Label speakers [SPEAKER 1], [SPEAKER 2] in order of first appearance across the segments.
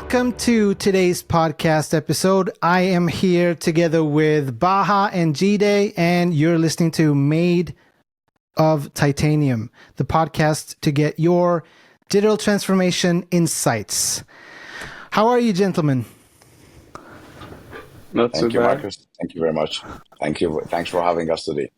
[SPEAKER 1] Welcome to today's podcast episode. I am here together with Bahaa and Jide, and you're listening to Made of Titanium, the podcast to get your digital transformation insights. How are you, gentlemen?
[SPEAKER 2] Not too
[SPEAKER 3] Thank you,
[SPEAKER 2] bad.
[SPEAKER 3] Marcus. Thank you very much. Thanks for having us today.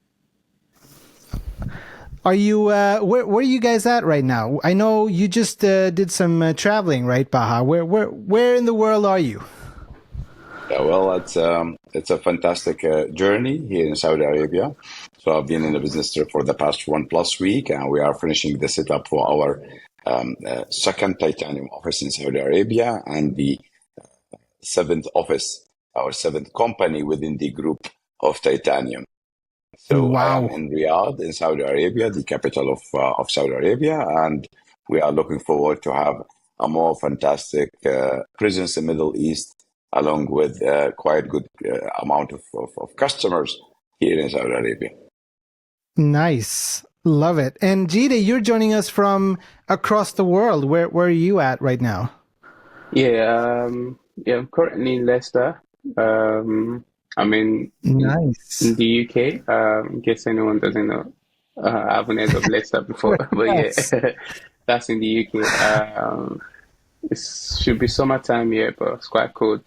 [SPEAKER 1] Are you where are you guys at right now? I know you just did some traveling, right, Bahaa? Where in the world are you?
[SPEAKER 3] Yeah, well, it's a fantastic journey here in Saudi Arabia. So I've been in the business trip for the past 1+ week, and we are finishing the setup for our second titanium office in Saudi Arabia and the seventh office, our seventh company within the group of titanium. So I am
[SPEAKER 1] Wow.
[SPEAKER 3] in Riyadh, in Saudi Arabia, the capital of Saudi Arabia, and we are looking forward to have a more fantastic presence in Middle East, along with quite good amount of customers here in Saudi Arabia.
[SPEAKER 1] Nice. Love it. And Jide, you're joining us from across the world. Where are you at right now?
[SPEAKER 2] I'm currently in Leicester. I'm in
[SPEAKER 1] Nice.
[SPEAKER 2] the UK. In case anyone doesn't know, I haven't heard of Leicester before, but
[SPEAKER 1] Yes.
[SPEAKER 2] that's in the UK. It should be summertime here, but it's quite cold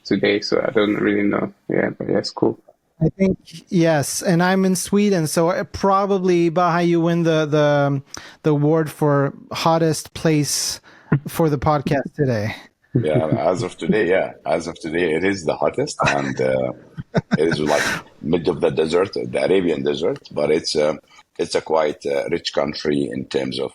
[SPEAKER 2] today, so I don't really know. Yeah, but yeah, it's cool.
[SPEAKER 1] I think yes, and I'm in Sweden, so probably Bahaa, you win the award for hottest place for the podcast today.
[SPEAKER 3] Yeah, as of today, it is the hottest, and it is like mid of the desert, the Arabian desert, but it's a quite rich country in terms of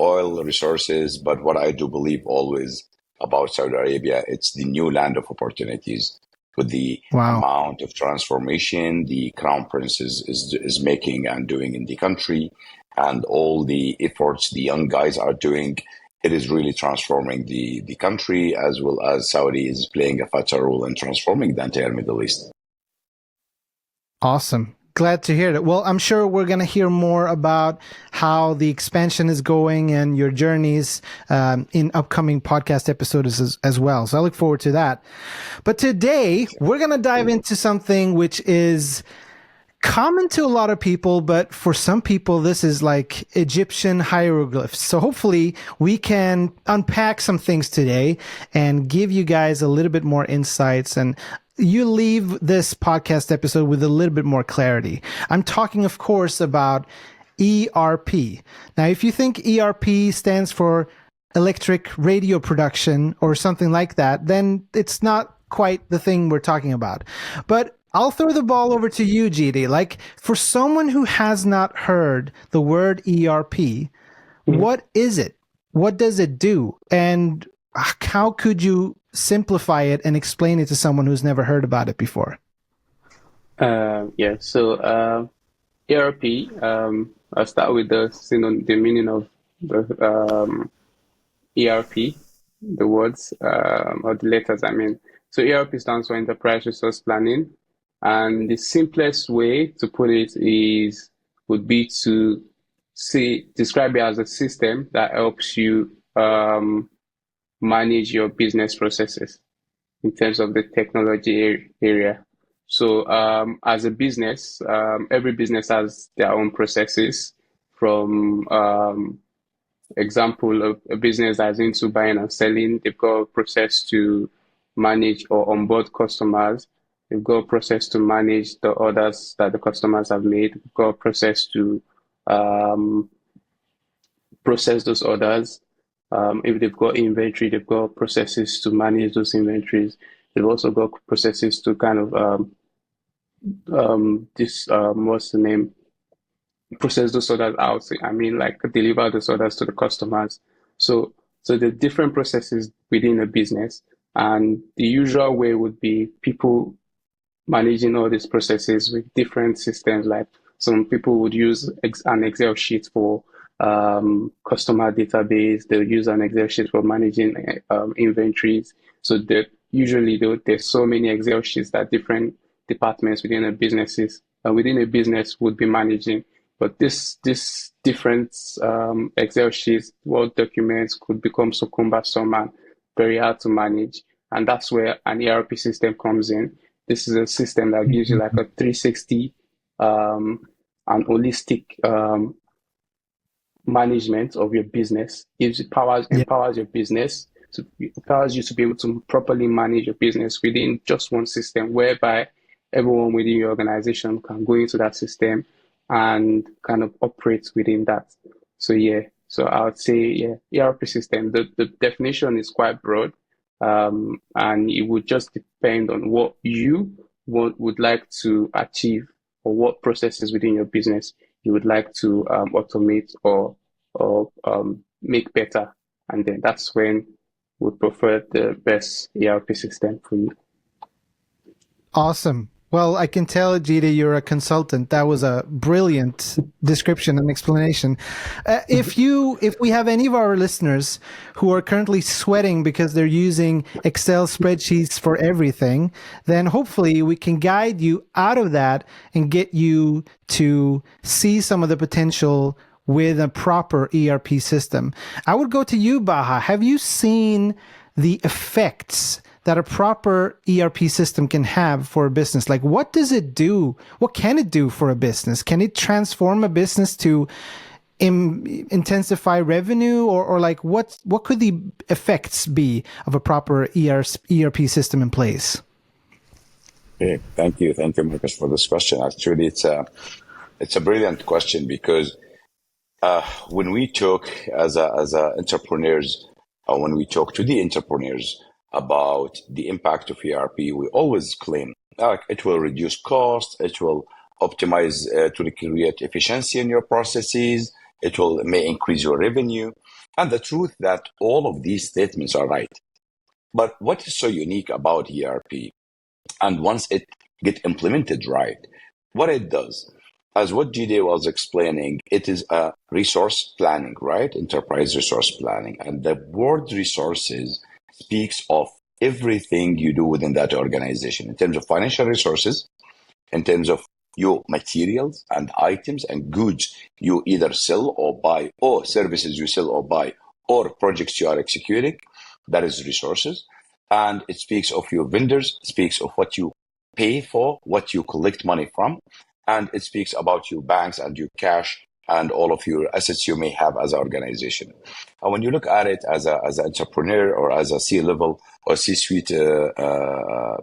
[SPEAKER 3] oil resources. But what I do believe always about Saudi Arabia, it's the new land of opportunities with the
[SPEAKER 1] Wow.
[SPEAKER 3] amount of transformation the Crown Prince is making and doing in the country, and all the efforts the young guys are doing. It is really transforming the country, as well as Saudi is playing a vital role in transforming the entire Middle East.
[SPEAKER 1] Awesome. Glad to hear that. Well, I'm sure we're going to hear more about how the expansion is going and your journeys in upcoming podcast episodes as well. So I look forward to that. But today, we're going to dive into something which is common to a lot of people, but for some people, this is like Egyptian hieroglyphs. So hopefully we can unpack some things today and give you guys a little bit more insights, and you leave this podcast episode with a little bit more clarity. I'm talking, of course, about ERP. Now, if you think ERP stands for electric radio production or something like that, then it's not quite the thing we're talking about. But I'll throw the ball over to you, Jide. Like, for someone who has not heard the word ERP, what is it? What does it do? And how could you simplify it and explain it to someone who's never heard about it before?
[SPEAKER 2] So ERP, I'll start with the meaning of the ERP, the words or the letters, I mean. So ERP stands for Enterprise Resource Planning. And the simplest way to put it would be to describe it as a system that helps you manage your business processes in terms of the technology area. So as a business, every business has their own processes. From example of a business that's into buying and selling, they've got a process to manage or onboard customers. They've got a process to manage the orders that the customers have made. They've got a process to process those orders. If they've got inventory, they've got processes to manage those inventories. They've also got processes to kind of what's the name? Process those orders out. I mean, like deliver those orders to the customers. So the different processes within a business, and the usual way would be people managing all these processes with different systems. Like some people would use an Excel sheet for customer database. They'll use an Excel sheet for managing inventories. So there's so many Excel sheets that different departments within a business would be managing. But this different Excel sheets, Word documents could become so cumbersome, and very hard to manage. And that's where an ERP system comes in. This is a system that gives you like a 360 and holistic management of your business. Empowers your business, empowers you to be able to properly manage your business within just one system, whereby everyone within your organization can go into that system and kind of operate within that. So I would say ERP system. The definition is quite broad, and it would just depend on what you would like to achieve, or what processes within your business you would like to automate or make better, and then that's when would prefer the best ERP system for you.
[SPEAKER 1] Awesome. Well, I can tell, Jide, you're a consultant. That was a brilliant description and explanation. If we have any of our listeners who are currently sweating because they're using Excel spreadsheets for everything, then hopefully we can guide you out of that and get you to see some of the potential with a proper ERP system. I would go to you, Bahaa. Have you seen the effects that a proper ERP system can have for a business? Like, what does it do? What can it do for a business? Can it transform a business to intensify revenue, or like what could the effects be of a proper ERP system in place?
[SPEAKER 3] Okay, thank you, Marcus, for this question. Actually, it's a brilliant question, because when we talk as entrepreneurs, or when we talk to the entrepreneurs about the impact of ERP, we always claim it will reduce cost, it will optimize to create efficiency in your processes, may increase your revenue. And the truth that all of these statements are right. But what is so unique about ERP? And once it get implemented right, what it does, as what Jide was explaining, it is a resource planning, right? Enterprise resource planning. And the word resources speaks of everything you do within that organization in terms of financial resources, in terms of your materials and items and goods you either sell or buy, or services you sell or buy, or projects you are executing. That is resources. And it speaks of your vendors, speaks of what you pay for, what you collect money from, and it speaks about your banks and your cash and all of your assets you may have as an organization. And when you look at it as an entrepreneur or as a C-level or C-suite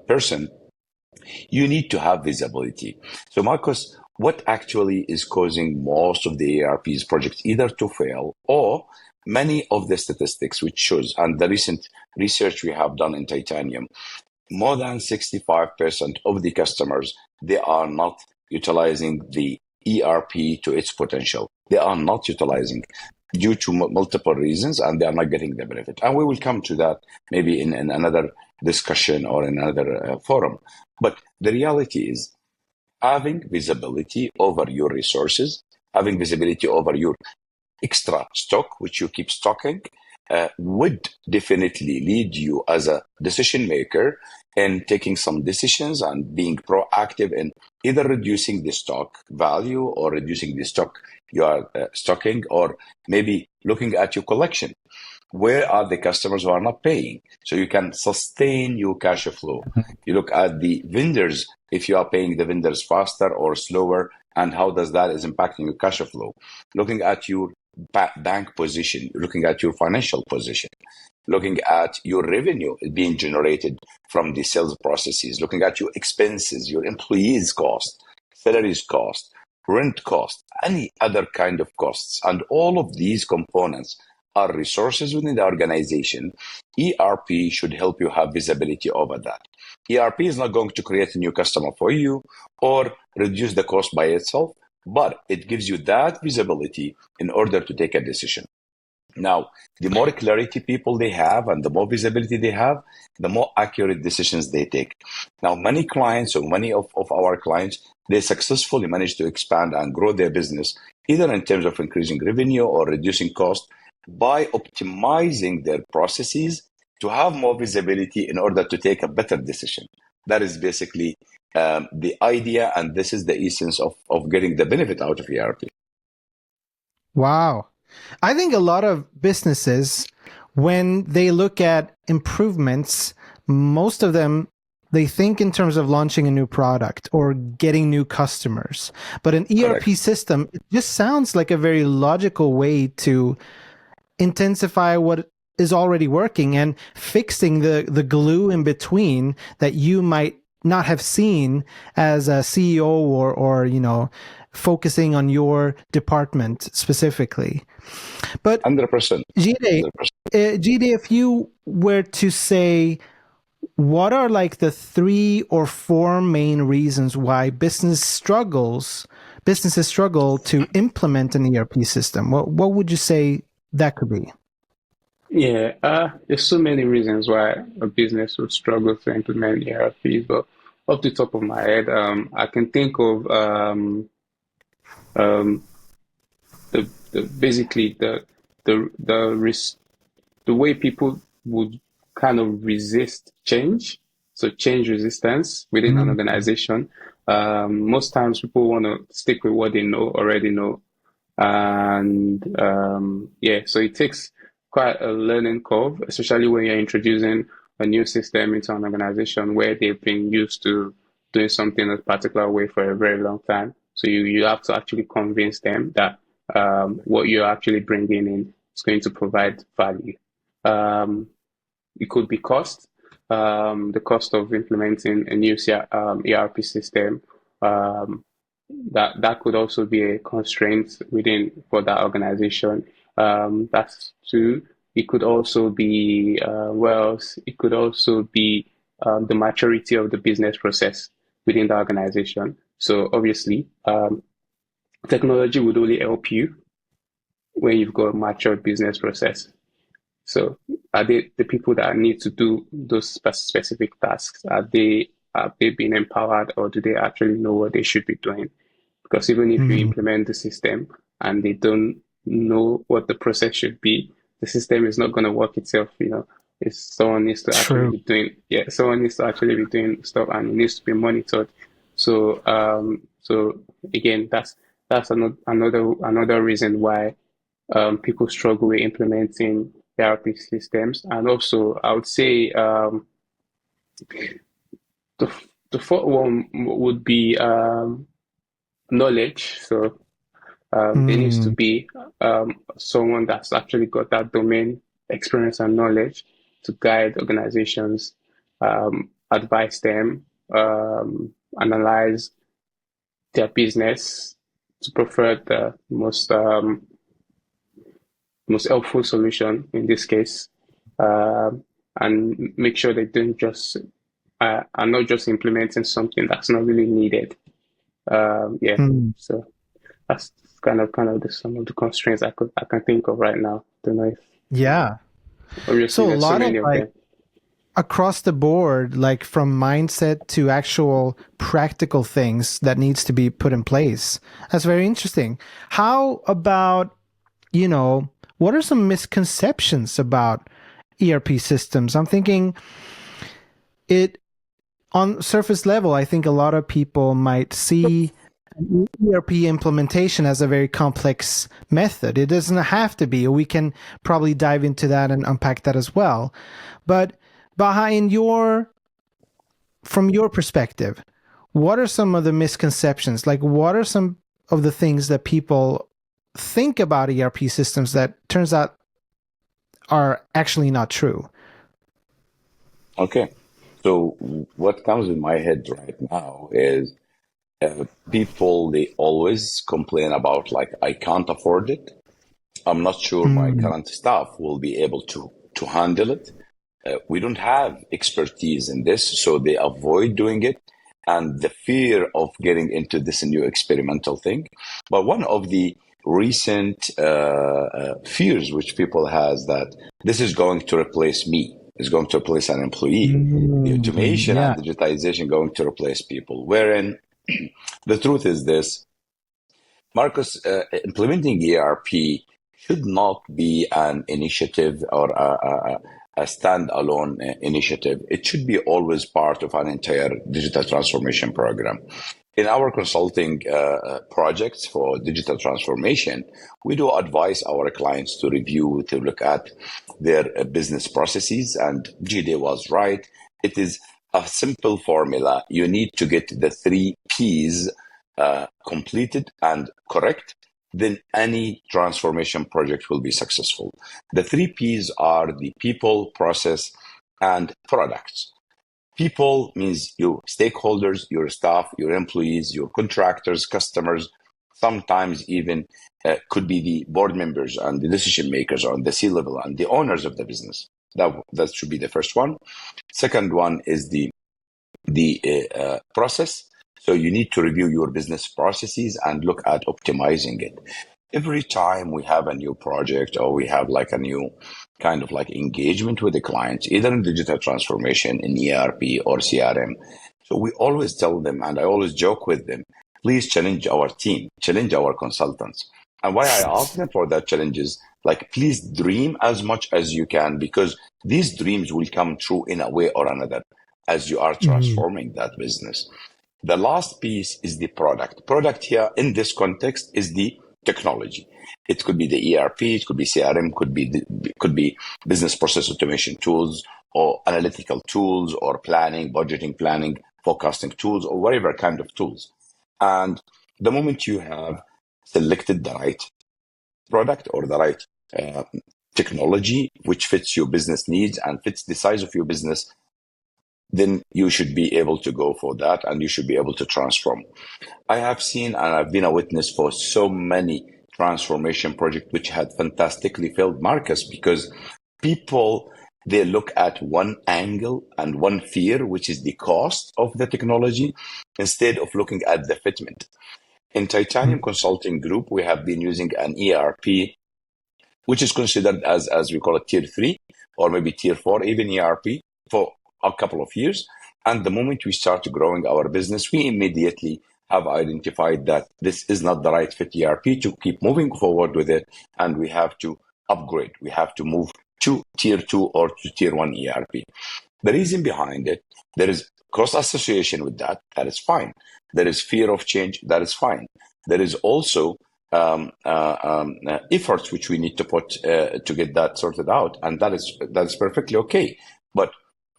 [SPEAKER 3] person, you need to have visibility. So, Marcus, what actually is causing most of the ERP's projects either to fail, or many of the statistics which shows, and the recent research we have done in Titanium, more than 65% of the customers, they are not utilizing the ERP to its potential. They are not utilizing due to multiple reasons, and they are not getting the benefit. And we will come to that maybe in another discussion or in another forum. But the reality is having visibility over your resources, having visibility over your extra stock, which you keep stocking, would definitely lead you as a decision maker in taking some decisions and being proactive in either reducing the stock value or reducing the stock you are stocking, or maybe looking at your collection. Where are the customers who are not paying? So you can sustain your cash flow. You look at the vendors, if you are paying the vendors faster or slower, and how does that is impacting your cash flow. Looking at your bank position, looking at your financial position, looking at your revenue being generated from the sales processes, looking at your expenses, your employees' cost, salaries cost, rent cost, any other kind of costs. And all of these components are resources within the organization. ERP should help you have visibility over that. ERP is not going to create a new customer for you or reduce the cost by itself, but it gives you that visibility in order to take a decision. Now, the more clarity people they have and the more visibility they have, the more accurate decisions they take. Now, many clients or many of our clients, they successfully manage to expand and grow their business, either in terms of increasing revenue or reducing cost, by optimizing their processes to have more visibility in order to take a better decision. That is basically the idea, and this is the essence of getting the benefit out of ERP.
[SPEAKER 1] Wow. I think a lot of businesses, when they look at improvements, most of them, they think in terms of launching a new product or getting new customers. But an ERP
[SPEAKER 3] Correct.
[SPEAKER 1] system, it just sounds like a very logical way to intensify what is already working and fixing the glue in between that you might not have seen as a CEO or focusing on your department specifically. But
[SPEAKER 3] 100%.
[SPEAKER 1] Jide,
[SPEAKER 3] 100%.
[SPEAKER 1] Jide, if you were to say, what are like the 3 or 4 main reasons why businesses struggle to implement an ERP system? What would you say that could be?
[SPEAKER 2] Yeah, there's so many reasons why a business would struggle to implement ERPs, but off the top of my head, I can think of um, basically the way people would kind of resist change. So change resistance within an organization. Most times people want to stick with what they already know. And yeah, so it takes quite a learning curve, especially when you're introducing a new system into an organization where they've been used to doing something a particular way for a very long time. So you have to actually convince them that what you're actually bringing in is going to provide value. It could be cost, the cost of implementing a new ERP system. That could also be a constraint for that organization. That's two. It could also be it could also be the maturity of the business process within the organization. So obviously, technology would only help you when you've got a mature business process. So are they the people that need to do those specific tasks? Are they being empowered, or do they actually know what they should be doing? Because even if you implement the system and they don't know what the process should be, the system is not going to work itself. If someone needs to actually be doing, someone needs to actually be doing stuff, and it needs to be monitored. So, so again, that's another reason why people struggle with implementing ERP systems. And also, I would say the fourth one would be knowledge. So there needs to be someone that's actually got that domain experience and knowledge to guide organizations, advise them, analyze their business to prefer the most helpful solution in this case, and make sure they don't just are not just implementing something that's not really needed. So that's kind of some of the constraints I can think of right now. Don't know if obviously
[SPEAKER 1] So a
[SPEAKER 2] there's so
[SPEAKER 1] lot
[SPEAKER 2] many
[SPEAKER 1] of
[SPEAKER 2] of them.
[SPEAKER 1] across the board, like from mindset to actual practical things that needs to be put in place. That's very interesting. How about, what are some misconceptions about ERP systems? I'm thinking on surface level, I think a lot of people might see ERP implementation as a very complex method. It doesn't have to be. We can probably dive into that and unpack that as well. But Bahaa, from your perspective, what are some of the misconceptions? Like, what are some of the things that people think about ERP systems that turns out are actually not true?
[SPEAKER 3] Okay. So what comes in my head right now is people, they always complain about, like, I can't afford it. I'm not sure my current staff will be able to handle it. We don't have expertise in this, so they avoid doing it. And the fear of getting into this new experimental thing. But one of the recent fears which people has that this is going to replace me, is going to replace an employee. The automation and digitization going to replace people. Wherein the truth is this, Marcus, implementing ERP should not be an initiative or a standalone initiative. It should be always part of an entire digital transformation program. In our consulting projects for digital transformation, we do advise our clients to review, to look at their business processes. And Jide was right. It is a simple formula. You need to get the 3 Ps completed and correct, then any transformation project will be successful. The 3 Ps are the people, process, and products. People means your stakeholders, your staff, your employees, your contractors, customers, sometimes even could be the board members and the decision makers on the C-level and the owners of the business. That should be the first one. Second one is the process. So you need to review your business processes and look at optimizing it. Every time we have a new project or we have like a new kind of like engagement with the clients, either in digital transformation, in ERP or CRM. So we always tell them, and I always joke with them, please challenge our team, challenge our consultants. And why I ask them for that challenge is like, please dream as much as you can, because these dreams will come true in a way or another as you are transforming that business. The last piece is the product. Product here in this context is the technology. It could be the ERP, it could be CRM, could be business process automation tools or analytical tools or planning, budgeting planning, forecasting tools or whatever kind of tools. And the moment you have selected the right product or the right technology which fits your business needs and fits the size of your business, then you should be able to go for that and you should be able to transform. I have seen and I've been a witness for so many transformation projects which had fantastically failed, Marcus, because people, they look at one angle and one fear, which is the cost of the technology, instead of looking at the fitment. In Titanium Consulting Group, we have been using an ERP, which is considered as we call it tier 3 or maybe tier 4, even ERP for a couple of years. And the moment we start growing our business, we immediately have identified that this is not the right fit ERP to keep moving forward with it. And we have to upgrade. We have to move to tier 2 or to tier 1 ERP. The reason behind it, there is cross association with that. That is fine. There is fear of change. That is fine. There is also efforts which we need to put to get that sorted out. And that is perfectly okay. But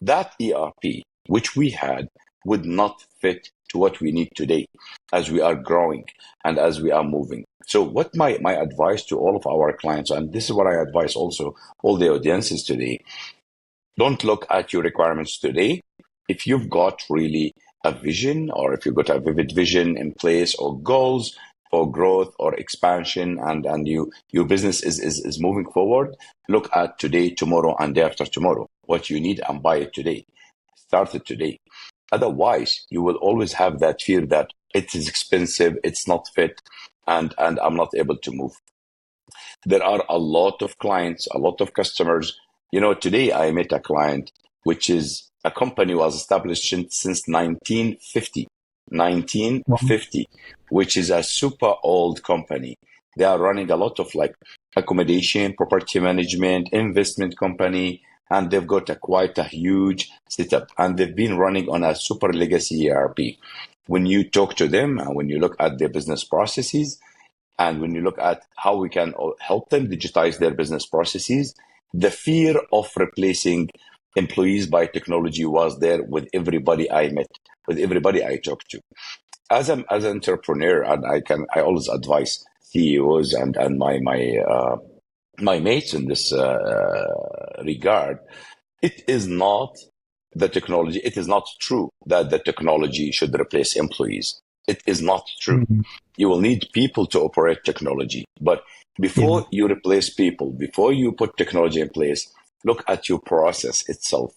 [SPEAKER 3] that ERP, which we had, would not fit to what we need today as we are growing and as we are moving. So what my advice to all of our clients, and this is what I advise also all the audiences today, don't look at your requirements today. If you've got really a vision or if you've got a vivid vision in place or goals for growth or expansion and your business is moving forward, look at today, tomorrow, and day after tomorrow, what you need and buy it today. Start it today. Otherwise, you will always have that fear that it is expensive, it's not fit, and I'm not able to move. There are a lot of clients, a lot of customers. You know, today I met a client, which is a company was established since 1950, which is a super old company. They are running a lot of like accommodation, property management, investment company, and they've got quite a huge setup, and they've been running on a super legacy ERP. When you talk to them and when you look at their business processes and when you look at how we can help them digitize their business processes, the fear of replacing employees by technology was there with everybody I met, with everybody I talked to. As an entrepreneur, and I always advise CEOs and my mates in this regard, it is not the technology. It is not true that the technology should replace employees. It is not true. Mm-hmm. You will need people to operate technology. But before you replace people, before you put technology in place, look at your process itself.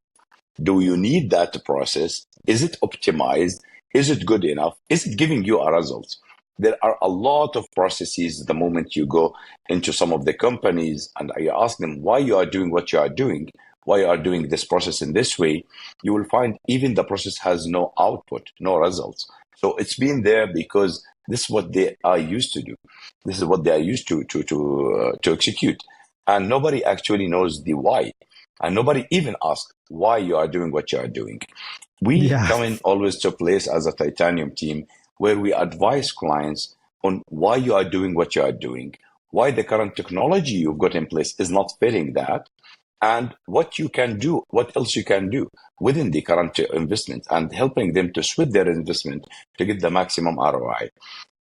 [SPEAKER 3] Do you need that process? Is it optimized? Is it good enough? Is it giving you a result? There are a lot of processes the moment you go into some of the companies and you ask them why you are doing what you are doing, why you are doing this process in this way, you will find even the process has no output, no results. So it's been there because this is what they are used to do. This is what they are used to execute. And nobody actually knows the why. And nobody even asks why you are doing what you are doing. We come in always to place as a Titanium team. where we advise clients on why you are doing what you are doing, why the current technology you've got in place is not fitting that, and what you can do, what else you can do within the current investment, and helping them to switch their investment to get the maximum ROI.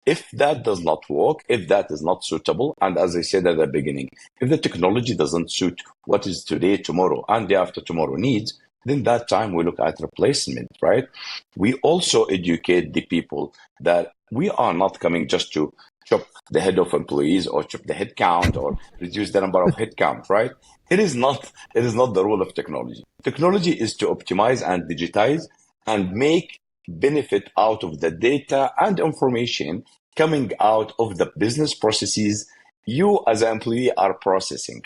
[SPEAKER 3] If that does not work, if that is not suitable, and as I said at the beginning, if the technology doesn't suit what is today, tomorrow, and day after tomorrow needs, then that time we look at replacement, right? We also educate the people that we are not coming just to chop the head of employees or chop the head count or reduce the number of head count, right? It is not the role of technology. Technology is to optimize and digitize and make benefit out of the data and information coming out of the business processes you as an employee are processing.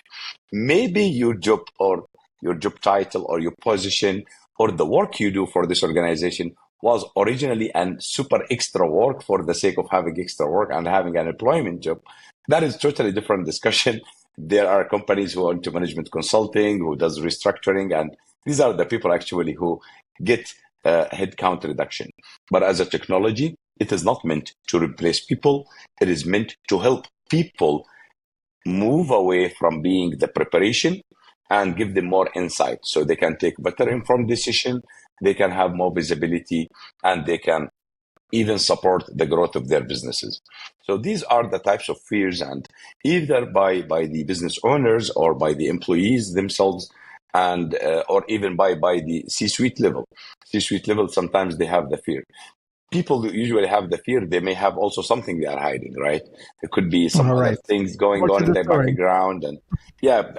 [SPEAKER 3] Maybe your job or your job title or your position or the work you do for this organization was originally an super extra work for the sake of having extra work and having an employment job. That is totally different discussion. There are companies who are into management consulting, who does restructuring, and these are the people actually who get headcount reduction. But as a technology, it is not meant to replace people. It is meant to help people move away from being the preparation and give them more insight so they can take better informed decision, they can have more visibility, and they can even support the growth of their businesses. So these are the types of fears, and either by the business owners or by the employees themselves, and or even by the C-suite level. C-suite level, sometimes they have the fear. People who usually have the fear, they may have also something they are hiding, right? There could be some other things going on in their background, and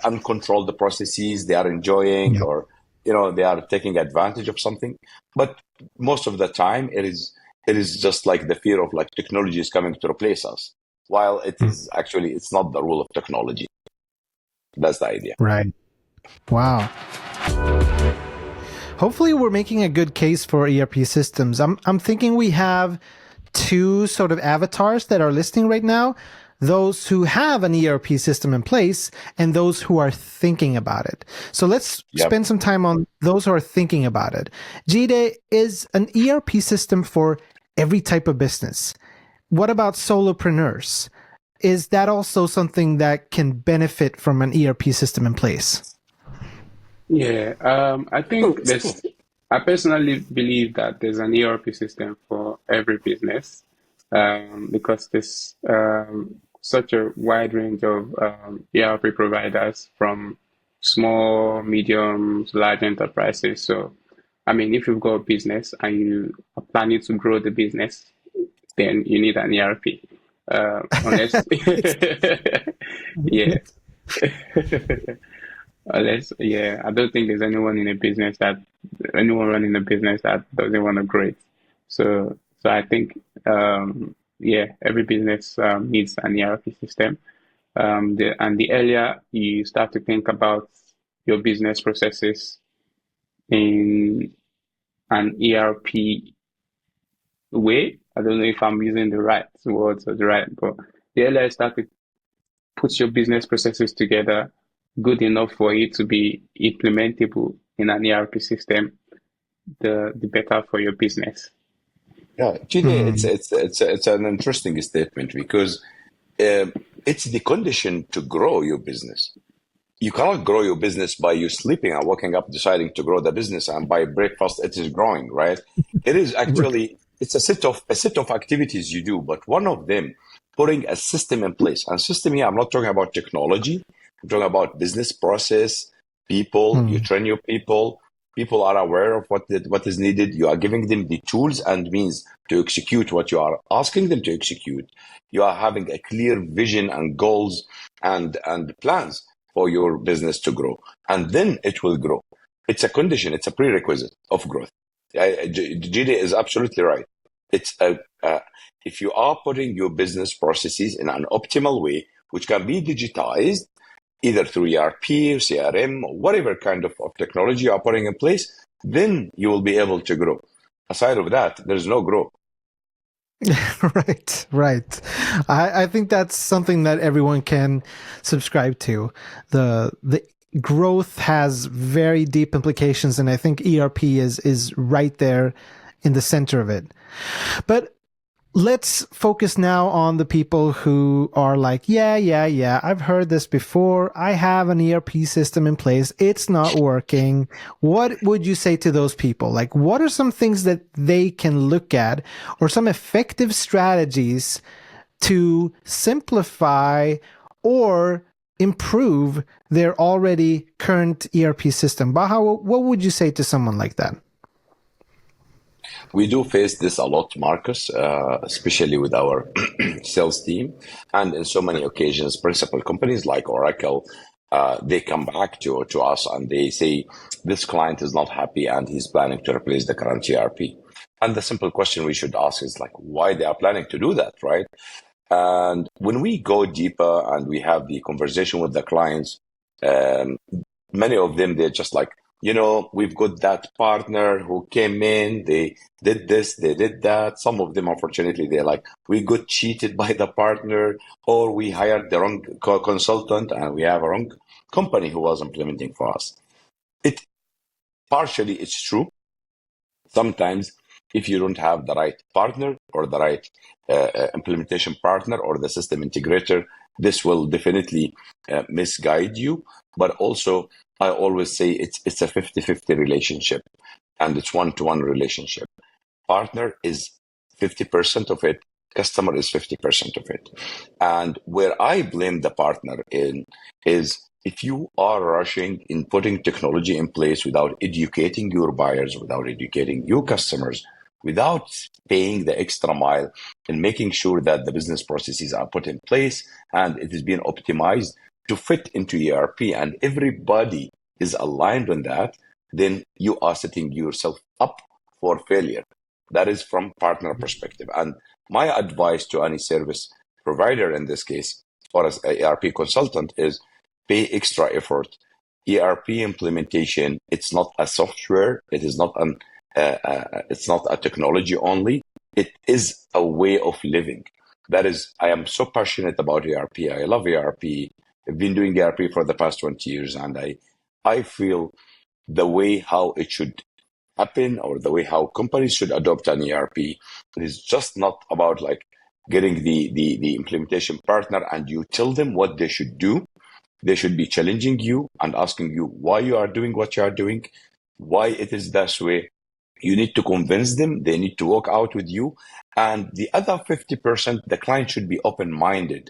[SPEAKER 3] uncontrolled processes they are enjoying, or they are taking advantage of something. But most of the time, it is just like the fear of like technology is coming to replace us, while it is actually, it's not the rule of technology. That's the idea.
[SPEAKER 1] Right. Wow. Hopefully we're making a good case for ERP systems. I'm thinking we have two sort of avatars that are listening right now. Those who have an ERP system in place and those who are thinking about it. So let's spend some time on those who are thinking about it. Jide, is an ERP system for every type of business? What about solopreneurs? Is that also something that can benefit from an ERP system in place?
[SPEAKER 2] Yeah, I think I personally believe that there's an ERP system for every business, because there's such a wide range of ERP providers, from small, medium, to large enterprises. So, I mean, if you've got a business and you are planning to grow the business, then you need an ERP. Unless, yeah. Unless, I don't think there's anyone running a business that doesn't want to grow it. So I think, every business needs an ERP system. The earlier you start to think about your business processes in an ERP way, I don't know if I'm using the right words or but the earlier you start to put your business processes together good enough for it to be implementable in an ERP system, the better for your business.
[SPEAKER 3] Yeah, Jide, it's an interesting statement, because it's the condition to grow your business. You cannot grow your business by you sleeping and waking up deciding to grow the business, and by breakfast it is growing, right? It is actually, it's a set of activities you do, but one of them, putting a system in place. And system here, I'm not talking about technology. I'm talking about business process, people. You train your people. People are aware of what is needed. You are giving them the tools and means to execute what you are asking them to execute. You are having a clear vision and goals and plans for your business to grow. And then it will grow. It's a condition. It's a prerequisite of growth. Jide is absolutely right. It's if you are putting your business processes in an optimal way, which can be digitized, either through ERP, CRM, or whatever kind of technology you are putting in place, then you will be able to grow. Aside of that, there's no growth.
[SPEAKER 1] Right. I think that's something that everyone can subscribe to. The growth has very deep implications, and I think ERP is right there in the center of it. But Let's focus now on the people who are like, yeah, I've heard this before. I have an ERP system in place. It's not working. What would you say to those people? Like, what are some things that they can look at or some effective strategies to simplify or improve their already current ERP system? Baha, what would you say to someone like that?
[SPEAKER 3] We do face this a lot, Marcus, especially with our sales team. And in so many occasions, principal companies like Oracle, they come back to us and they say, this client is not happy and he's planning to replace the current ERP. And the simple question we should ask is like, why they are planning to do that, right? And when we go deeper and we have the conversation with the clients, many of them, they're just like, we've got that partner who came in, they did this, they did that. Some of them, unfortunately, they're like, we got cheated by the partner, or we hired the wrong consultant and we have a wrong company who was implementing for us. Partially, it's true. Sometimes if you don't have the right partner or the right implementation partner or the system integrator, this will definitely misguide you. But also, I always say it's a 50-50 relationship, and it's one-to-one relationship. Partner is 50% of it, customer is 50% of it. And where I blame the partner in is if you are rushing in putting technology in place without educating your buyers, without educating your customers, without paying the extra mile and making sure that the business processes are put in place and it is being optimized to fit into ERP and everybody is aligned on that, then you are setting yourself up for failure. That is from partner perspective. And my advice to any service provider in this case, or as an ERP consultant, is pay extra effort. ERP implementation, it's not a software. It is not it's not a technology only. It is a way of living. That is, I am so passionate about ERP. I love ERP. I've been doing ERP for the past 20 years, and I feel the way how it should happen or the way how companies should adopt an ERP, it is just not about like getting the implementation partner and you tell them what they should do. They should be challenging you and asking you why you are doing what you are doing, why it is this way. You need to convince them. They need to walk out with you. And the other 50%, the client should be open-minded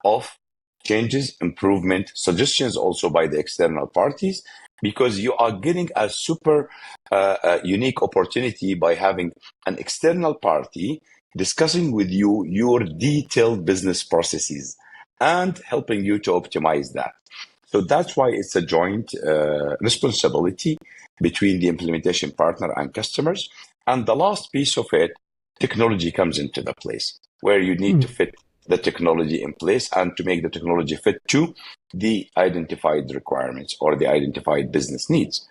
[SPEAKER 3] of changes, improvement, suggestions also by the external parties, because you are getting a super unique opportunity by having an external party discussing with you your detailed business processes and helping you to optimize that. So that's why it's a joint responsibility between the implementation partner and customers. And the last piece of it, technology comes into the place where you need to fit the technology in place and to make the technology fit to the identified requirements or the identified business needs.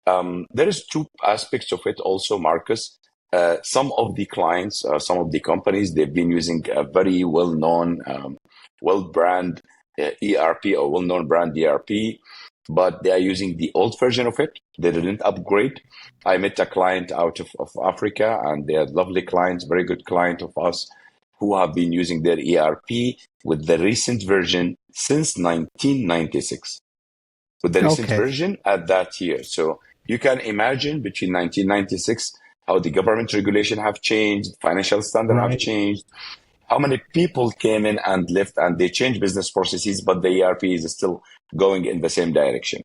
[SPEAKER 3] There is two aspects of it also, Marcus. Some of the clients, some of the companies, they've been using a very well-known, well-brand ERP or well-known brand ERP, but they are using the old version of it. They didn't upgrade. I met a client out of Africa, and they are lovely clients, very good client of us, who have been using their ERP with the recent version since 1996. With the recent version at that year. So you can imagine between 1996, how the government regulation have changed, financial standards have changed, how many people came in and left, and they changed business processes, but the ERP is still going in the same direction.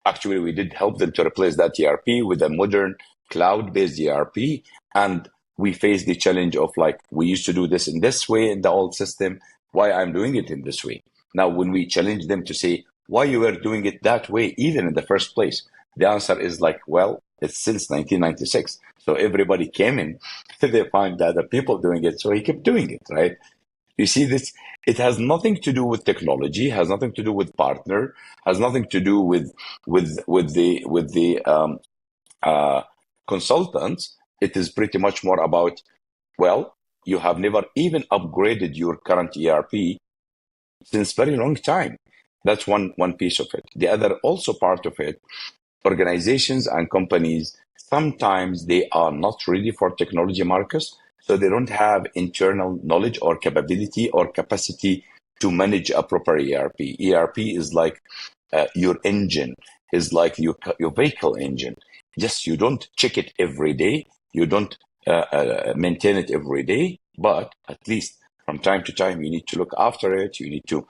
[SPEAKER 3] Actually, we did help them to replace that ERP with a modern cloud-based ERP, and we faced the challenge of like, we used to do this in this way in the old system, why I'm doing it in this way. Now, when we challenge them to say why you were doing it that way, even in the first place, the answer is like, well, it's since 1996. So everybody came in, they find that the people doing it, so he kept doing it, right? You see this, it has nothing to do with technology, has nothing to do with partner, has nothing to do with the consultants. It is pretty much more about, well, you have never even upgraded your current ERP since very long time. That's one piece of it. The other also part of it, organizations and companies, sometimes they are not ready for technology, Marcus. So they don't have internal knowledge or capability or capacity to manage a proper ERP. ERP is like your engine, is like your vehicle engine. Yes, you don't check it every day. You don't maintain it every day, but at least from time to time, you need to look after it. You need to,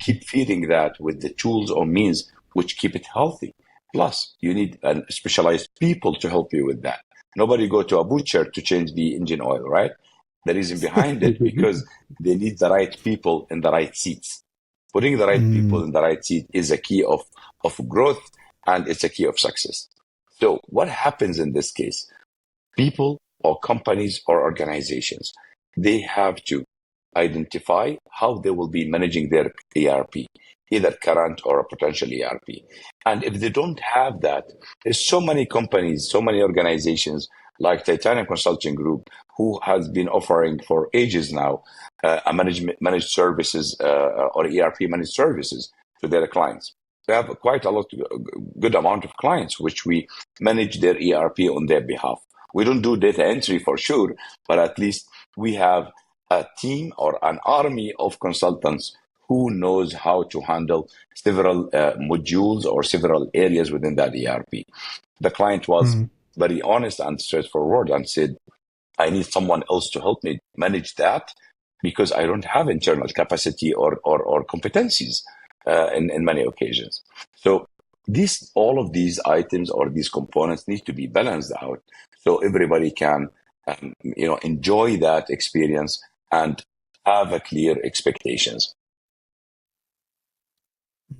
[SPEAKER 3] keep feeding that with the tools or means which keep it healthy. Plus, you need specialized people to help you with that. Nobody go to a butcher to change the engine oil, right? The reason behind it, because they need the right people in the right seats. Putting the right people in the right seat is a key of growth, and it's a key of success. So what happens in this case? People or companies or organizations, they have to identify how they will be managing their ERP, either current or a potential ERP. And if they don't have that, there's so many companies, so many organizations like Titanium Consulting Group, who has been offering for ages now managed services or ERP managed services to their clients. We have quite a good amount of clients which we manage their ERP on their behalf. We don't do data entry for sure, but at least we have a team or an army of consultants who knows how to handle several modules or several areas within that ERP. The client was very honest and straightforward and said, I need someone else to help me manage that because I don't have internal capacity or competencies in many occasions. So all of these items or these components need to be balanced out so everybody can enjoy that experience and have a clear expectations.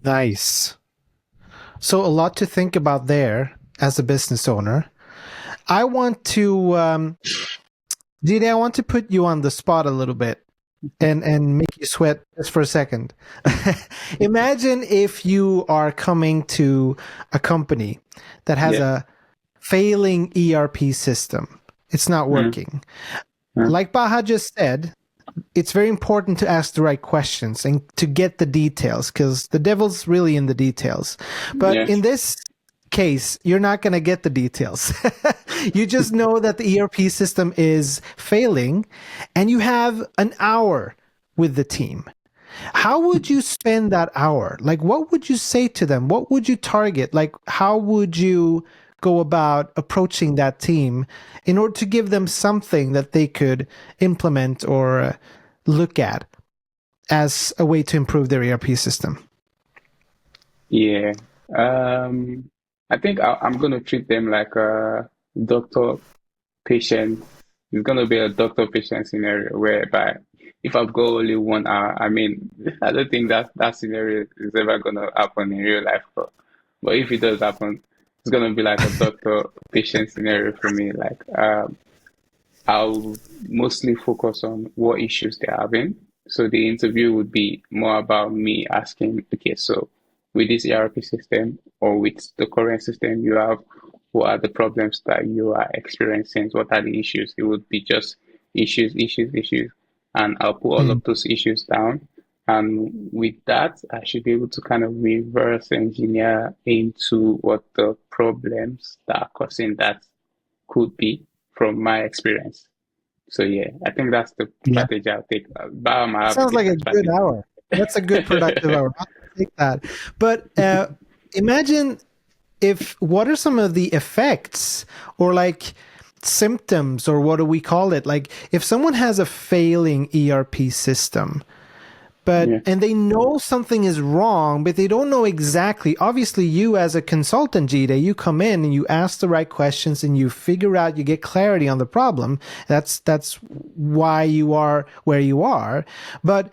[SPEAKER 1] Nice. So a lot to think about there as a business owner. I want to, Jide, I want to put you on the spot a little bit and make you sweat just for a second. Imagine if you are coming to a company that has a failing ERP system. It's not working. Like Bahaa just said, it's very important to ask the right questions and to get the details because the devil's really in the details. But in this case, you're not going to get the details. You just know that the ERP system is failing and you have an hour with the team. How would you spend that hour? Like, what would you say to them? What would you target? Like, how would you go about approaching that team in order to give them something that they could implement or look at as a way to improve their ERP system?
[SPEAKER 2] Yeah. I think I'm going to treat them like a doctor-patient. It's going to be a doctor-patient scenario whereby if I've got only 1 hour, I mean, I don't think that scenario is ever going to happen in real life. But if it does happen, it's going to be like a doctor-patient scenario for me. Like, I'll mostly focus on what issues they're having. So the interview would be more about me asking, okay, so with this ERP system or with the current system you have, what are the problems that you are experiencing? What are the issues? It would be just issues. And I'll put all of those issues down. And with that, I should be able to kind of reverse engineer into what the problems that are causing that could be from my experience. So yeah, I think that's the strategy I'll take.
[SPEAKER 1] Sounds like a good hour. That's a good productive hour. I'll take that. But imagine what are some of the effects or like symptoms or what do we call it? Like if someone has a failing ERP system, and they know something is wrong, but they don't know exactly. Obviously, you as a consultant, Jide, you come in and you ask the right questions and you figure out, you get clarity on the problem. That's why you are where you are. But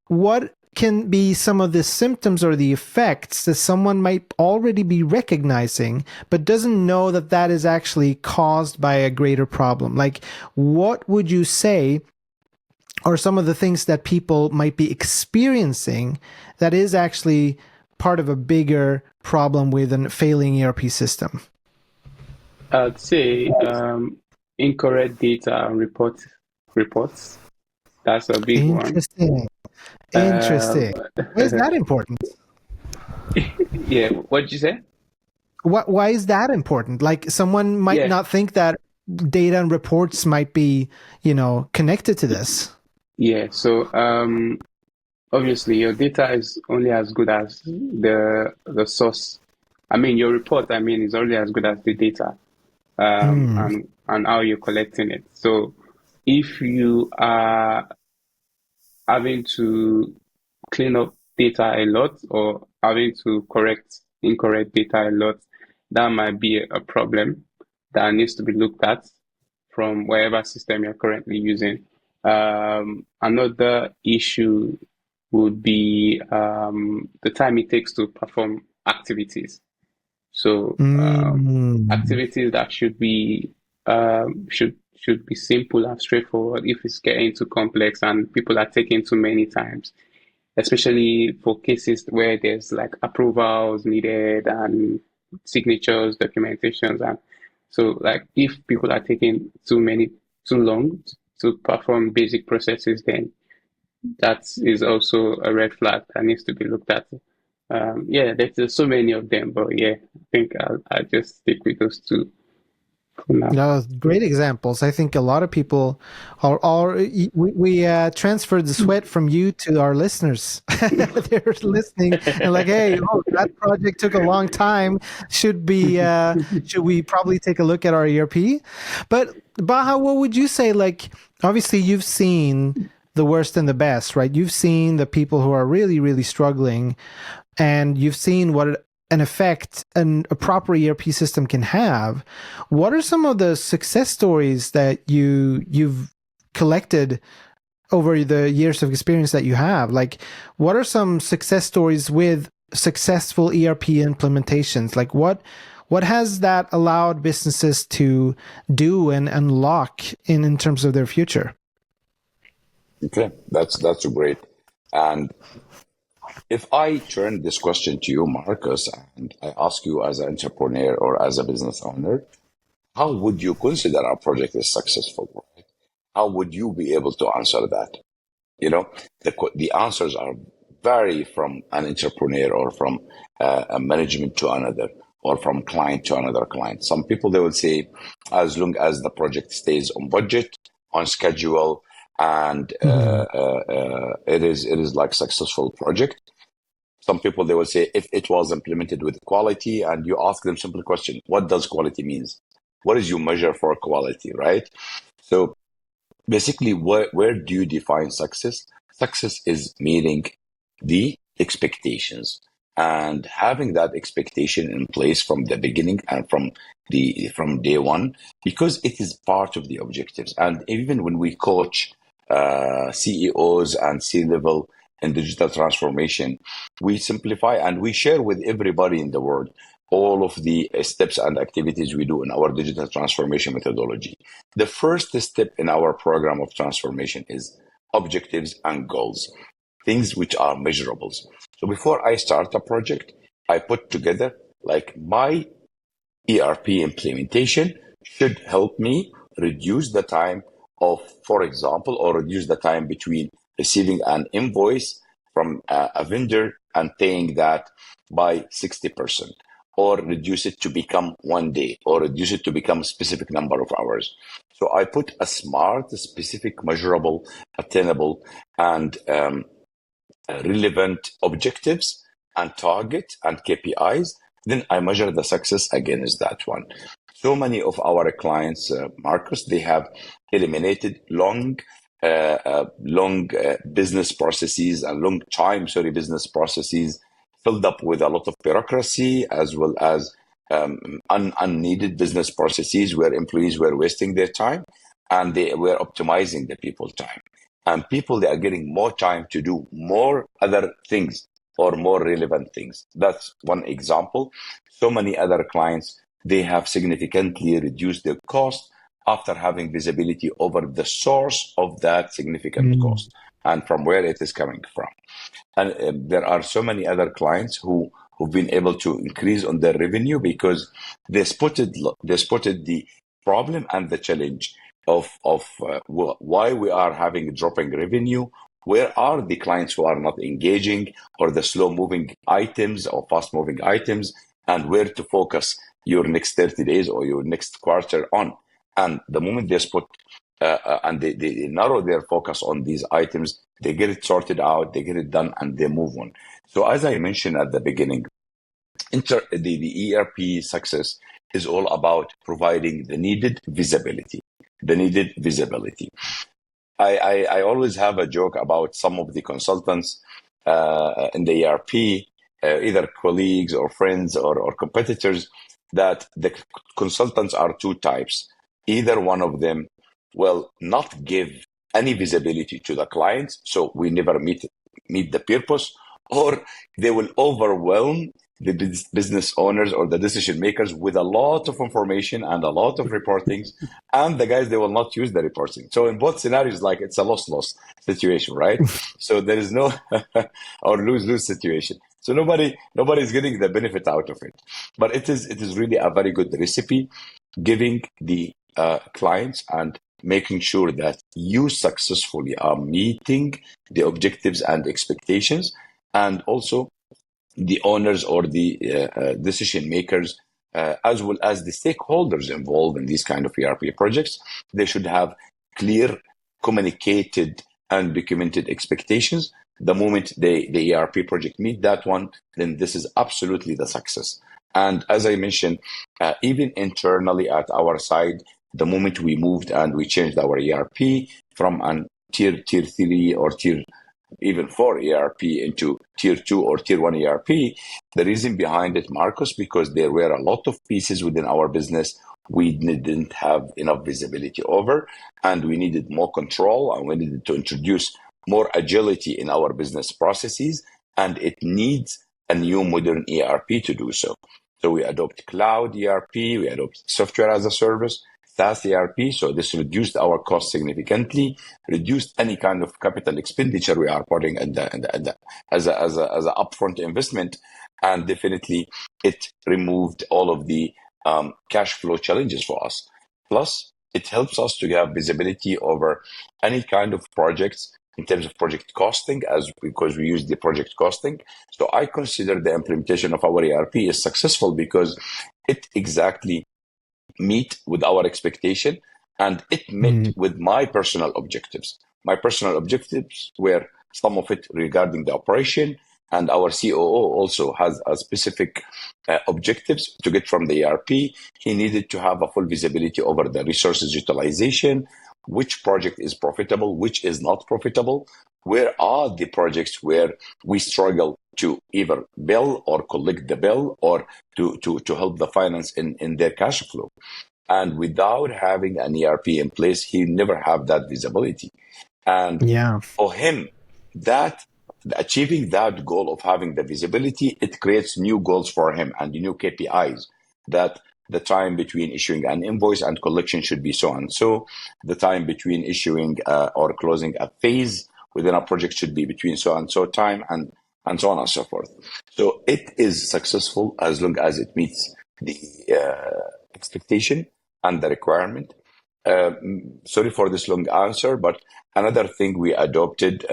[SPEAKER 1] what can be some of the symptoms or the effects that someone might already be recognizing, but doesn't know that that is actually caused by a greater problem? Like, what would you say are some of the things that people might be experiencing that is actually part of a bigger problem with a failing ERP system?
[SPEAKER 2] I'd say incorrect data and reports. That's a big one.
[SPEAKER 1] Interesting. Why is that important?
[SPEAKER 2] Yeah, what did you say?
[SPEAKER 1] Why is that important? Like someone might not think that data and reports might be, connected to this?
[SPEAKER 2] Yeah, so obviously your data is only as good as the source. I mean, your report, is only as good as the data, and how you're collecting it. So if you are having to clean up data a lot or having to correct incorrect data a lot, that might be a problem that needs to be looked at from whatever system you're currently using. Another issue would be the time it takes to perform activities. So activities that should be should be simple and straightforward. If it's getting too complex and people are taking too many times, especially for cases where there's like approvals needed and signatures, documentations, and so like if people are taking too long to perform basic processes, then that is also a red flag that needs to be looked at. Yeah, there's so many of them, but yeah, I think I'll just stick with those two for now.
[SPEAKER 1] No, great examples. I think a lot of people we transferred the sweat from you to our listeners. They're listening and like, hey, that project took a long time. Should we probably take a look at our ERP? But Baha, what would you say? Like, obviously you've seen the worst and the best, right? You've seen the people who are really, really struggling, and you've seen what an effect a proper ERP system can have. What are some of the success stories that you've collected over the years of experience that you have? Like, what are some success stories with successful ERP implementations? Like, what has that allowed businesses to do and unlock in terms of their future?
[SPEAKER 3] Okay, that's great. And if I turn this question to you, Marcus, and I ask you as an entrepreneur or as a business owner, how would you consider our project is successful? Right? How would you be able to answer that? The answers are vary from an entrepreneur or from a management to another, or from client to another client. Some people, they would say, as long as the project stays on budget, on schedule, and it is like successful project. Some people, they will say, if it was implemented with quality, and you ask them simple question, what does quality means? What is your measure for quality, right? So basically, where do you define success? Success is meeting the expectations and having that expectation in place from the beginning and from day one, because it is part of the objectives. And even when we coach CEOs and C-level in digital transformation, we simplify and we share with everybody in the world all of the steps and activities we do in our digital transformation methodology. The first step in our program of transformation is objectives and goals, things which are measurables. So before I start a project, I put together like my ERP implementation should help me reduce the time of, for example, or reduce the time between receiving an invoice from a vendor and paying that by 60%, or reduce it to become 1 day, or reduce it to become a specific number of hours. So I put a smart, specific, measurable, attainable, and relevant objectives and target and KPIs. Then I measure the success against that one. So many of our clients, Marcus, they have eliminated long business processes and business processes filled up with a lot of bureaucracy, as well as unneeded business processes where employees were wasting their time and they were optimizing the people's time. And people, they are getting more time to do more other things or more relevant things. That's one example. So many other clients, they have significantly reduced their cost after having visibility over the source of that significant cost and from where it is coming from. And there are so many other clients who've been able to increase on their revenue because they spotted the problem and the challenge of why we are having dropping revenue. Where are the clients who are not engaging, or the slow-moving items or fast-moving items, and where to focus your next 30 days or your next quarter on. And the moment they spot and they narrow their focus on these items, they get it sorted out, they get it done, and they move on. So as I mentioned at the beginning, the ERP success is all about providing the needed visibility. The needed visibility. I always have a joke about some of the consultants in the ERP, either colleagues or friends or competitors, that the consultants are two types. Either one of them will not give any visibility to the clients, so we never meet the purpose, or they will overwhelm the business owners or the decision makers with a lot of information and a lot of reportings, and the guys, they will not use the reporting. So in both scenarios, like, it's a loss-loss situation, right? So there is no or lose-lose situation. So nobody's getting the benefit out of it. But it is really a very good recipe, giving the clients and making sure that you successfully are meeting the objectives and expectations, and also the owners or the decision makers, as well as the stakeholders involved in these kind of ERP projects. They should have clear, communicated, and documented expectations. The moment the ERP project meet that one, then this is absolutely the success. And as I mentioned, even internally at our side, the moment we moved and we changed our ERP from an tier 3 or tier even 4 ERP into tier 2 or tier 1 ERP, the reason behind it, Marcus, because there were a lot of pieces within our business we didn't have enough visibility over, and we needed more control, and we needed to introduce more agility in our business processes, and it needs a new modern ERP to do so. So we adopt cloud ERP, we adopt software as a service, SaaS ERP. So this reduced our cost significantly, reduced any kind of capital expenditure we are putting as a upfront investment, and definitely it removed all of the cash flow challenges for us. Plus, it helps us to have visibility over any kind of projects in terms of project costing, because we use the project costing. So I consider the implementation of our ERP is successful because it exactly meet with our expectation, and it met with my personal objectives. My personal objectives were some of it regarding the operation, and our COO also has a specific objectives to get from the ERP. He needed to have a full visibility over the resources utilization, which project is profitable, which is not profitable, where are the projects where we struggle to either bill or collect the bill, or to help the finance in their cash flow. And without having an ERP in place, he never have that visibility. And for him, that achieving that goal of having the visibility, it creates new goals for him and new KPIs, that the time between issuing an invoice and collection should be so and so. The time between issuing or closing a phase within a project should be between so and so time, and so on and so forth. So it is successful as long as it meets the expectation and the requirement. Sorry for this long answer, but another thing we adopted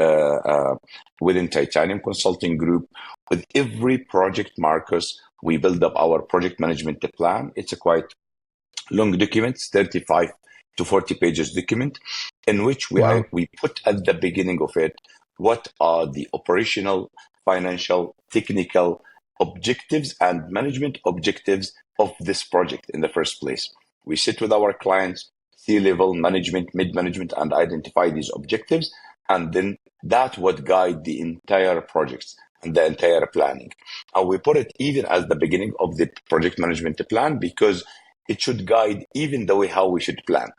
[SPEAKER 3] within Titanium Consulting Group, with every project, Marcus, we build up our project management plan. It's a quite long document, 35 to 40 pages document, in which we put at the beginning of it what are the operational, financial, technical objectives and management objectives of this project in the first place. We sit with our clients, C-level, management, mid-management, and identify these objectives, and then that would guide the entire projects and the entire planning. And we put it even as the beginning of the project management plan, because it should guide even the way how we should plan.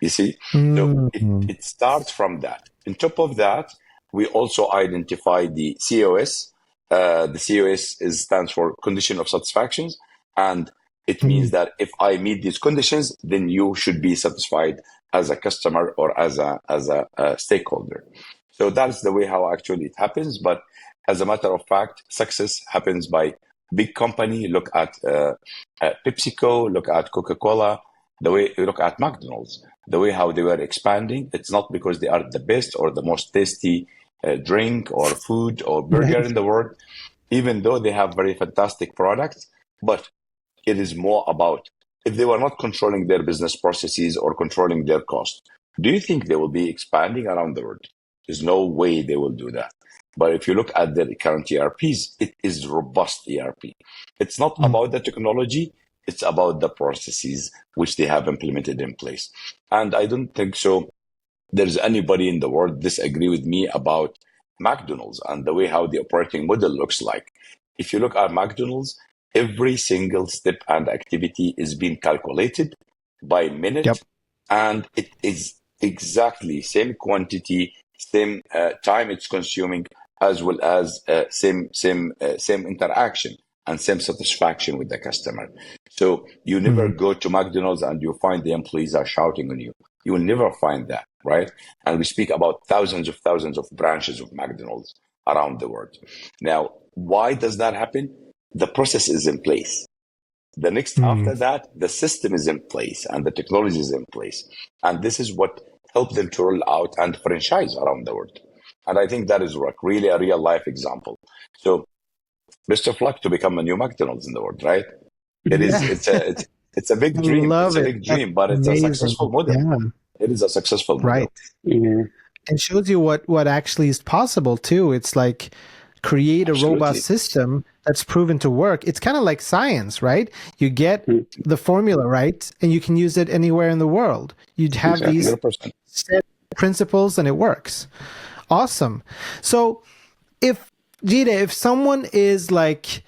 [SPEAKER 3] You see? So it starts from that. On top of that, we also identify the COS. The COS stands for condition of satisfactions, and it means that if I meet these conditions, then you should be satisfied as a customer or as a stakeholder. So that's the way how actually it happens. But as a matter of fact, success happens by big company. Look at PepsiCo, look at Coca-Cola, the way you look at McDonald's, the way how they were expanding. It's not because they are the best or the most tasty drink or food or burger in the world, even though they have very fantastic products, but it is more about if they were not controlling their business processes or controlling their cost, do you think they will be expanding around the world? There's no way they will do that. But if you look at the current ERPs, it is robust ERP. It's not about the technology, it's about the processes which they have implemented in place. And I don't think so there's anybody in the world disagree with me about McDonald's and the way how the operating model looks like. If you look at McDonald's, every single step and activity is being calculated by minute,
[SPEAKER 1] Yep.
[SPEAKER 3] and it is exactly same quantity, same time it's consuming, as well as same interaction and same satisfaction with the customer. So you never go to McDonald's and you find the employees are shouting on you. You will never find that, right? And we speak about thousands of branches of McDonald's around the world. Now, why does that happen? The process is in place. The next after that, the system is in place and the technology is in place. And this is what helped them to roll out and franchise around the world. And I think that is really a real life example. So best of luck to become a new McDonald's in the world, right? It's a big dream. It's a big dream, but it's a successful model. Yeah. It is a successful model.
[SPEAKER 1] Right. Yeah. And shows you what actually is possible too. It's like create a robust system that's proven to work. It's kind of like science, right? You get the formula right, and you can use it anywhere in the world. You'd have these 100%. Set principles, and it works. Awesome. So, if someone is like,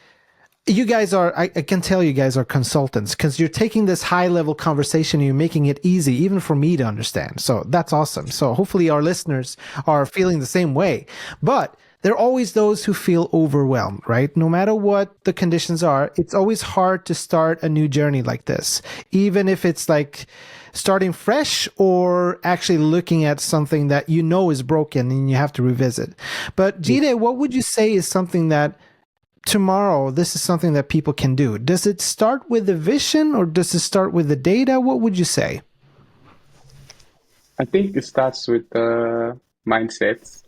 [SPEAKER 1] you guys are, I can tell you guys are consultants because you're taking this high level conversation and you're making it easy, even for me to understand. So that's awesome. So hopefully our listeners are feeling the same way. But there are always those who feel overwhelmed, right? No matter what the conditions are, it's always hard to start a new journey like this, even if it's like starting fresh or actually looking at something that you know is broken and you have to revisit. But Jide, what would you say is something that tomorrow, this is something that people can do? Does it start with the vision or does it start with the data? What would you say?
[SPEAKER 2] I think it starts with the mindset.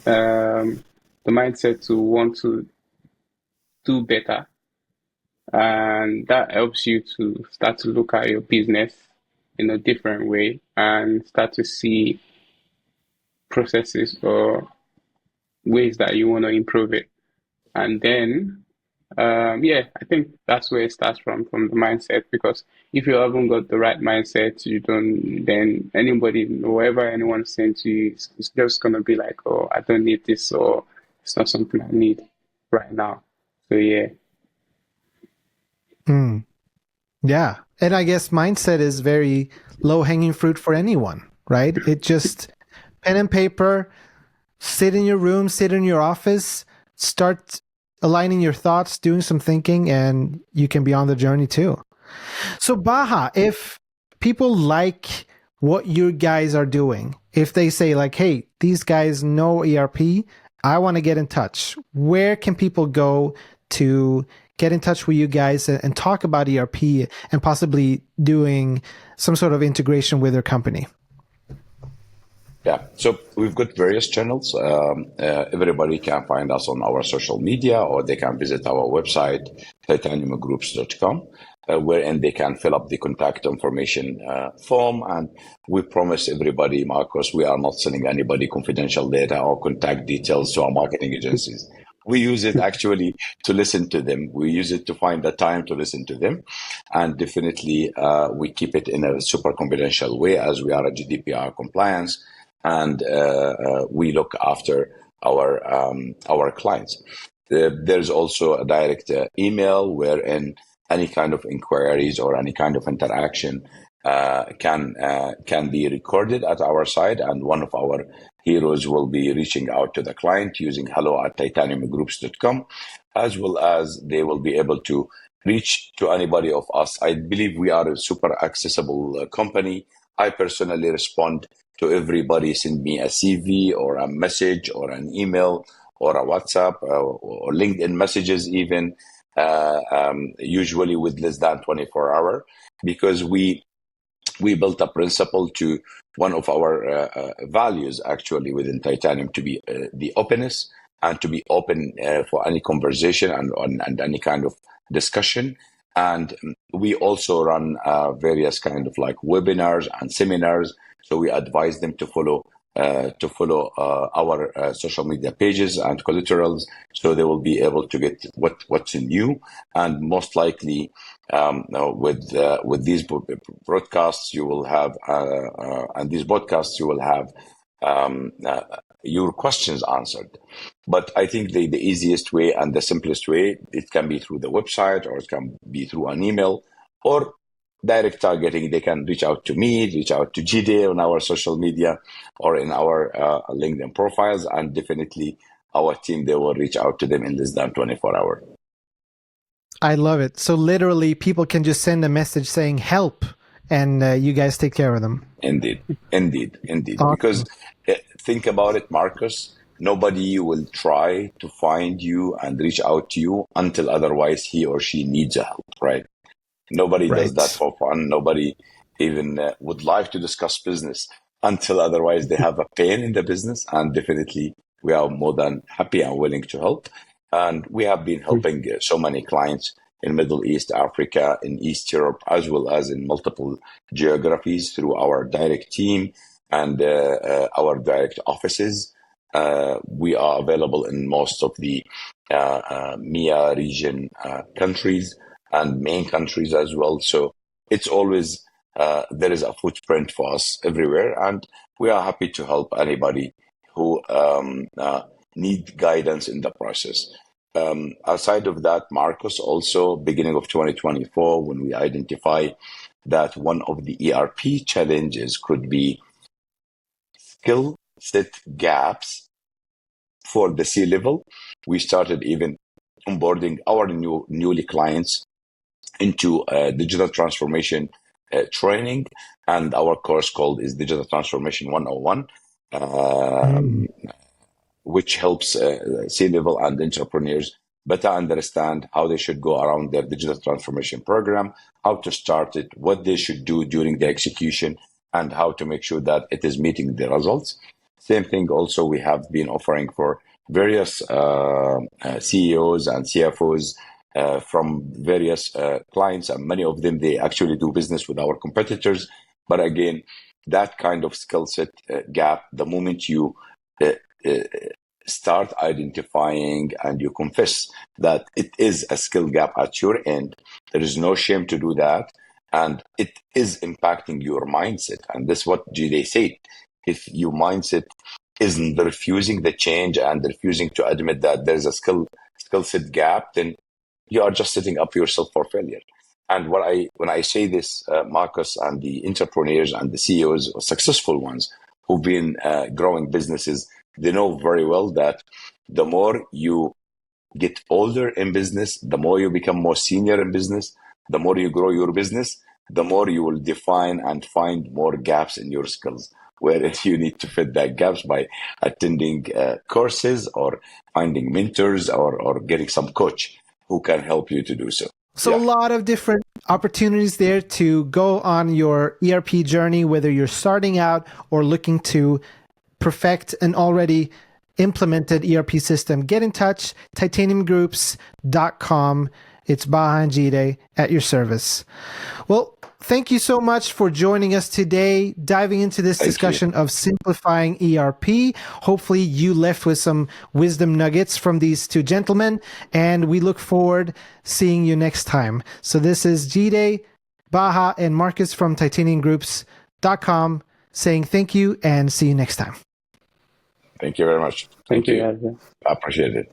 [SPEAKER 2] The mindset to want to do better. And that helps you to start to look at your business in a different way and start to see processes or ways that you want to improve it. And then, I think that's where it starts from the mindset, because if you haven't got the right mindset, then anybody, whoever anyone's saying to you, it's just going to be like, oh, I don't need this, or it's not something I need right now. So, yeah.
[SPEAKER 1] Yeah. And I guess mindset is very low-hanging fruit for anyone, right? It just pen and paper, sit in your room, sit in your office, start aligning your thoughts, doing some thinking, and you can be on the journey too. So Bahaa, if people like what you guys are doing, if they say like, hey, these guys know ERP, I want to get in touch, where can people go to get in touch with you guys and talk about ERP and possibly doing some sort of integration with their company?
[SPEAKER 3] Yeah, so we've got various channels. Everybody can find us on our social media, or they can visit our website, titaniumgroups.com, wherein they can fill up the contact information form. And we promise everybody, Marcus, we are not sending anybody confidential data or contact details to our marketing agencies. We use it actually to listen to them. We use it to find the time to listen to them. And definitely we keep it in a super confidential way, as we are a GDPR compliance. And we look after our clients. There's also a direct email wherein any kind of inquiries or any kind of interaction can be recorded at our side, and one of our heroes will be reaching out to the client using hello@titaniumgroups.com, as well as they will be able to reach to anybody of us. I believe we are a super accessible company. I personally respond to everybody. Send me a CV or a message or an email or a WhatsApp or LinkedIn messages even, usually with less than 24 hours, because we built a principle to one of our values actually within Titanium, to be the openness and to be open for any conversation and any kind of discussion. And we also run various kind of like webinars and seminars. So we advise them to follow our social media pages and collaterals, so they will be able to get what's new. And most likely, with these broadcasts, you will have and these podcasts, you will have your questions answered. But I think the easiest way and the simplest way, it can be through the website, or it can be through an email, or direct targeting. They can reach out to me, reach out to Jide on our social media or in our LinkedIn profiles, and definitely our team, they will reach out to them in less than 24 hours.
[SPEAKER 1] I love it. So literally people can just send a message saying help, and you guys take care of them.
[SPEAKER 3] Indeed. Awesome. Because think about it, Marcus, nobody will try to find you and reach out to you until otherwise he or she needs help, right? Nobody does that for fun. Nobody even would like to discuss business until otherwise they have a pain in the business. And definitely we are more than happy and willing to help. And we have been helping so many clients in Middle East, Africa, in East Europe, as well as in multiple geographies through our direct team and our direct offices. We are available in most of the MEA region countries and main countries as well. So it's always, there is a footprint for us everywhere. And we are happy to help anybody who need guidance in the process. Outside of that, Marcus, also beginning of 2024, when we identify that one of the ERP challenges could be skill set gaps for the C-level, we started even onboarding our newly clients into digital transformation training, and our course called is Digital Transformation 101, which helps C-level and entrepreneurs better understand how they should go around their digital transformation program, how to start it, what they should do during the execution, and how to make sure that it is meeting the results. Same thing also we have been offering for various CEOs and CFOs from various clients, and many of them, they actually do business with our competitors. But again, that kind of skill set gap, the moment you start identifying and you confess that it is a skill gap at your end, there is no shame to do that. And it is impacting your mindset. And that's what Jide said. If your mindset isn't refusing the change and refusing to admit that there's a skill set gap, then you are just setting up yourself for failure. And when I say this, Marcus, and the entrepreneurs and the CEOs, successful ones who've been growing businesses, they know very well that the more you get older in business, the more you become more senior in business, the more you grow your business, the more you will define and find more gaps in your skills, where you need to fit that gaps by attending courses or finding mentors or getting some coach who can help you to do so.
[SPEAKER 1] So a lot of different opportunities there to go on your ERP journey, whether you're starting out or looking to perfect an already implemented ERP system. Get in touch, titaniumgroups.com. It's Bahaa and Jide at your service. Well, thank you so much for joining us today, diving into this discussion of simplifying ERP. Hopefully you left with some wisdom nuggets from these two gentlemen, and we look forward seeing you next time. So this is Jide, Bahaa, and Marcus from titaniumgroups.com saying thank you and see you next time.
[SPEAKER 3] Thank you very much.
[SPEAKER 2] Thank you.
[SPEAKER 3] I appreciate it.